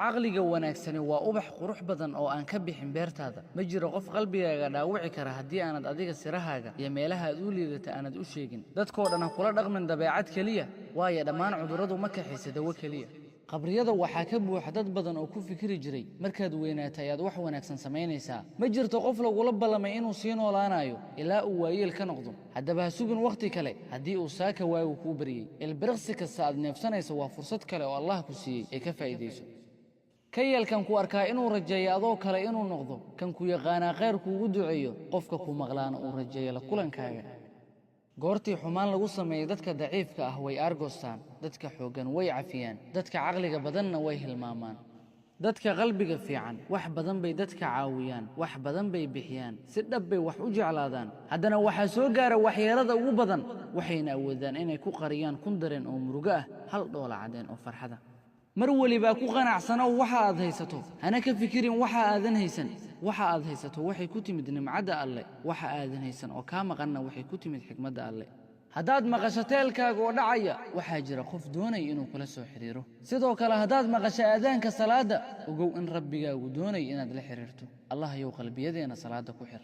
caqliga wanaagsani waa ubax qurux badan oo aan ka bixin beertaada ma jiro qof qalbigaaga dhaawici kara haddii aanad adiga sirahaaga iyo meelaha aad u liidata aanad u sheegin dadkoo dhan ha kula dhaqmin dabeecad keliya waayo dhammaan cudurradu ma kaxaysa dawo keliya qabriyada waxaa ka buuxa dad badan oo ku fikiri jiray markaad weynaatay ayaad wax wanaagsan samaynaysaa ma jirto qof lagula ballamay inuu sii noolaanayo ilaa uu waayeel ka noqdo haddaba ha sugin wakhti kale haddii uu saaka waagu kuu baryey ilbiriqsi kasta aad neefsanaysa waa fursad kale oo allah ku siiyey ee ka faa'iidayso ka yeelkan ku arkaa inuu rajeeyo adoo kale inuu noqdo kan ku yaqaanaa khayr kuugu duceeyo qofka ku maqlaana uu rajeeyo la kulankaaga goortii xumaan lagu sameeyey dadka daciifka ah way aargoostaan dadka xooggan way cafiyaan dadka caqliga badanna way hilmaamaan dadka qalbiga fiican wax badan bay dadka caawiyaan wax badan bay bixiyaan si dhab bay wax u jeclaadaan haddana waxaa soo gaara waxyeelada ugu badan waxayna awoodaan inay ku qariyaan kun dareen oo murugo ah hal dhoola cadeen oo farxada mar walibaa ku qanacsanow waxa aad haysato hana ka fikirin waxa aadan haysan waxa aad haysato waxay ku timid nimcada alle waxa aadan haysan oo kaa maqanna waxay ku timid xikmadda alle haddaad maqasho teelkaaga oo dhacaya waxaa jira qof doonaya inuu kula soo xiriiro sidoo kale haddaad maqasho aadaanka salaadda ogow in rabbigaagu doonaya inaad la xiriirto allah yow qalbiyadeenna salaadda ku xir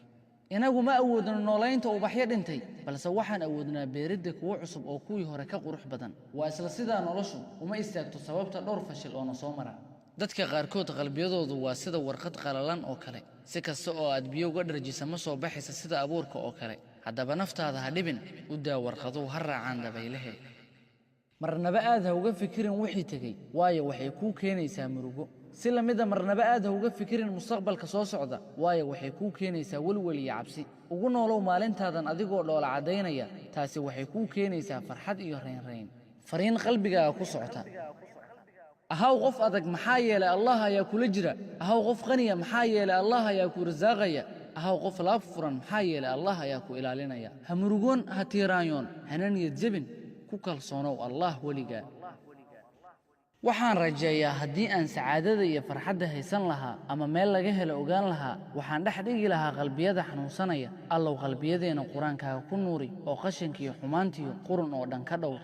inagu ma awoodno noolaynta ubaxyo dhintay balse waxaan awoodnaa beeridda kuwo cusub oo kuwii hore ka qurux badan waa isla sidaa noloshu uma istaagto sababta dhowr fashil oo na soo mara dadka qaarkood qalbiyadoodu waa sida warqad qalalan oo kale si kasta oo aad biyo uga dharjisa ma soo baxaysa sida abuurka oo kale haddaba naftaada ha dhibin u daa warqaduhu ha raacaan dabaylahe marnaba aad ha uga fikirin wixii tegey waayo waxay kuu keenaysaa murugo si la mida marnaba aad ha uga fikirin mustaqbalka soo socda waayo waxay kuu keenaysaa welwel iyo cabsi ugu noolow maalintaadan adigoo dhoola caddaynaya taasi waxay kuu keenaysaa farxad iyo raynrayn fariin qalbigaaga ku socota ahaw qof adag maxaa yeelay allah ayaa kula jira ahaw qof qaniya maxaa yeelay allah ayaa ku rasaaqaya ahaw qof laab furan maxaa yeelay allah ayaa ku ilaalinaya ha murugoon ha tiiraanyoon hana niyad jebin ku kalsoonow allah weligaa waxaan rajeeyaa haddii aan sacaadada iyo farxadda haysan lahaa ama meel laga helo ogaan lahaa waxaan dhex dhigi lahaa qalbiyada xanuunsanaya allow qalbiyadeenna qur-aankaaga ku nuuri oo qashankiiyo xumaantiyo qurun oo dhan ka dhowr